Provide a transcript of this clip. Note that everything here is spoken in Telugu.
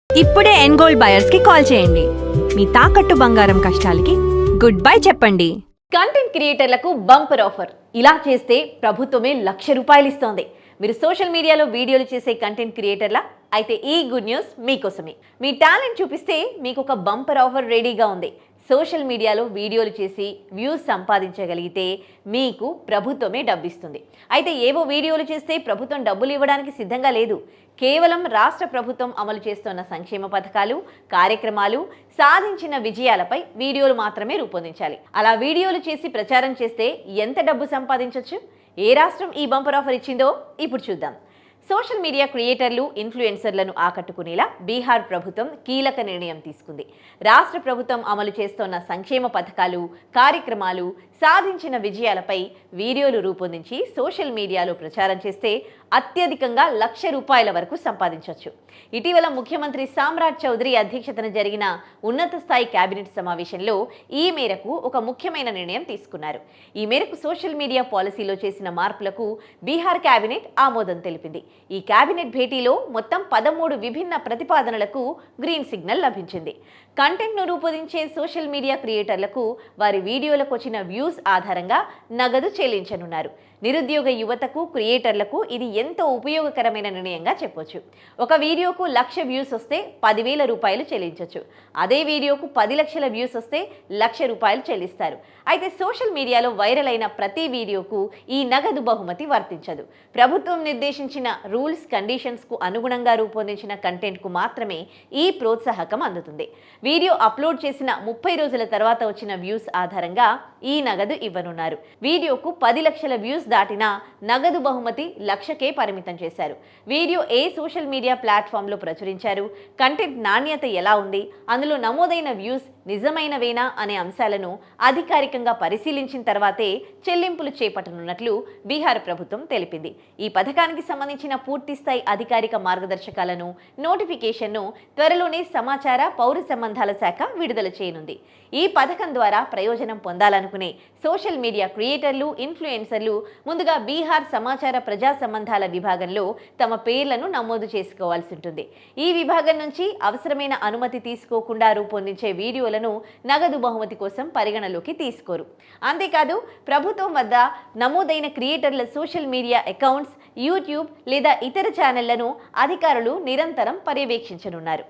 ఇప్పుడే ఎన్గోల్డ్ బయర్స్ కి కాల్ చేయండి. మీ తాకట్టు బంగారం కష్టాలకి గుడ్ బై చెప్పండి. కంటెంట్ క్రియేటర్లకు బంపర్ ఆఫర్. ఇలా చేస్తే ప్రభుత్వమే ₹1,00,000 ఇస్తోంది. మీరు సోషల్ మీడియాలో వీడియోలు చేసే కంటెంట్ క్రియేటర్లా? అయితే ఈ గుడ్ న్యూస్ మీకోసమే. మీ టాలెంట్ చూపిస్తే మీకు ఒక బంపర్ ఆఫర్ రెడీగా ఉంది. సోషల్ మీడియాలో వీడియోలు చేసి వ్యూస్ సంపాదించగలిగితే మీకు ప్రభుత్వమే డబ్బిస్తుంది. అయితే ఏవో వీడియోలు చేస్తే ప్రభుత్వం డబ్బులు ఇవ్వడానికి సిద్ధంగా లేదు. కేవలం రాష్ట్ర ప్రభుత్వం అమలు చేస్తున్న సంక్షేమ పథకాలు, కార్యక్రమాలు, సాధించిన విజయాలపై వీడియోలు మాత్రమే రూపొందించాలి. అలా వీడియోలు చేసి ప్రచారం చేస్తే ఎంత డబ్బు సంపాదించవచ్చు? ఏ రాష్ట్రం ఈ బంపర్ ఆఫర్ ఇచ్చిందో ఇప్పుడు చూద్దాం. సోషల్ మీడియా క్రియేటర్లు, ఇన్ఫ్లుయెన్సర్లను ఆకట్టుకునేలా బీహార్ ప్రభుత్వం కీలక నిర్ణయం తీసుకుంది. రాష్ట్ర ప్రభుత్వం అమలు చేస్తున్న సంక్షేమ పథకాలు, కార్యక్రమాలు, సాధించిన విజయాలపై వీడియోలు రూపొందించి సోషల్ మీడియాలో ప్రచారం చేస్తే అత్యధికంగా ₹1,00,000 వరకు సంపాదించవచ్చు. ఇటీవల ముఖ్యమంత్రి సామ్రాట్ చౌదరి అధ్యక్షతన జరిగిన ఉన్నత స్థాయి కేబినెట్ సమావేశంలో ఈ మేరకు ఒక ముఖ్యమైన నిర్ణయం తీసుకున్నారు. ఈ మేరకు సోషల్ మీడియా పాలసీలో చేసిన మార్పులకు బీహార్ కేబినెట్ ఆమోదం తెలిపింది. ఈ కేబినెట్ భేటీలో మొత్తం 13 విభిన్న ప్రతిపాదనలకు గ్రీన్ సిగ్నల్ లభించింది. కంటెంట్ను రూపొందించే సోషల్ మీడియా క్రియేటర్లకు వారి వీడియోలకు వచ్చిన వ్యూస్ ఆధారంగా నగదు చెల్లించనున్నారు. నిరుద్యోగ యువతకు, క్రియేటర్లకు ఇది ఎంతో ఉపయోగకరమైన నిర్ణయంగా చెప్పొచ్చు. ఒక వీడియోకు 1,00,000 వ్యూస్ వస్తే ₹10,000 చెల్లించవచ్చు. అదే వీడియోకు 10 లక్షల వ్యూస్ వస్తే ₹1,00,000 చెల్లిస్తారు. అయితే సోషల్ మీడియాలో వైరల్ అయిన ప్రతి వీడియోకు ఈ నగదు బహుమతి వర్తించదు. ప్రభుత్వం నిర్దేశించిన రూల్స్, కండిషన్స్కు అనుగుణంగా రూపొందించిన కంటెంట్కు మాత్రమే ఈ ప్రోత్సాహకం అందుతుంది. వీడియో అప్లోడ్ చేసిన 30 రోజుల తర్వాత వచ్చిన వ్యూస్ ఆధారంగా ఈ నగదు ఇవ్వనున్నారు. వీడియోకు 10 లక్షల వ్యూస్ దాటినా నగదు బహుమతి ₹1,00,000కే పరిమితం చేశారు. వీడియో ఏ సోషల్ మీడియా ప్లాట్ఫామ్లో ప్రచురించారు, కంటెంట్ నాణ్యత ఎలా ఉంది, అందులో నమోదైన వ్యూస్ నిజమైనవేనా అనే అంశాలను అధికారికంగా పరిశీలించిన తర్వాతే చెల్లింపులు చేపట్టనున్నట్లు బీహార్ ప్రభుత్వం తెలిపింది. ఈ పథకానికి సంబంధించిన పూర్తిస్థాయి అధికారిక మార్గదర్శకాలను, నోటిఫికేషన్ను త్వరలోనే సమాచార, పౌర సంబంధాల శాఖ విడుదల చేయనుంది. ఈ పథకం ద్వారా ప్రయోజనం పొందాలనుకునే సోషల్ మీడియా క్రియేటర్లు, ఇన్ఫ్లుయెన్సర్లు ముందుగా బీహార్ సమాచార ప్రజా సంబంధాల విభాగంలో తమ పేర్లను నమోదు చేసుకోవాల్సి ఉంటుంది. ఈ విభాగం నుంచి అవసరమైన అనుమతి తీసుకోకుండా రూపొందించే వీడియోలను నగదు బహుమతి కోసం పరిగణలోకి తీసుకోరు. అంతేకాదు, ప్రభుత్వం వద్ద నమోదైన క్రియేటర్ల సోషల్ మీడియా అకౌంట్స్, యూట్యూబ్ లేదా ఇతర ఛానళ్లను అధికారులు నిరంతరం పర్యవేక్షించనున్నారు.